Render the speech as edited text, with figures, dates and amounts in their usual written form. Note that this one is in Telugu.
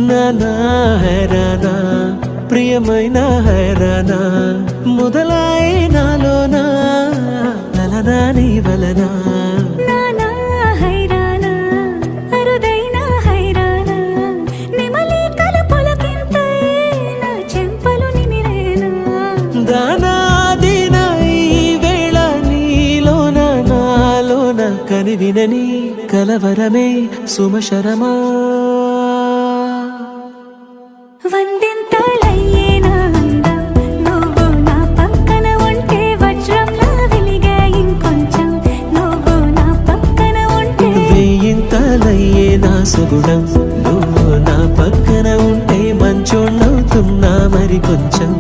నానా హైరానా ప్రియమైన హైరానా మొదలాయి నాలోనా లలనా నీ వలనా నానా హైరానా అరుదైన హైరానా నెమలి కలుపులకింతై నా చెంపలు నిమిరేనా దానాదిన ఈ వేళ నీలోన నాలోన కనివినని కలవరమే సుమశరమా వందింతలయ్యేనా అందం నువ్వు నా పక్కన ఉంటే వజ్రంలా వెలిగే ఇంకొంచెం నువ్వు నా పక్కన ఉంటే వేయింతలయ్యే నా సుగుణం నువ్వు నా పక్కన ఉంటే మంచోణ్ణవుతున్నా మరి కొంచెం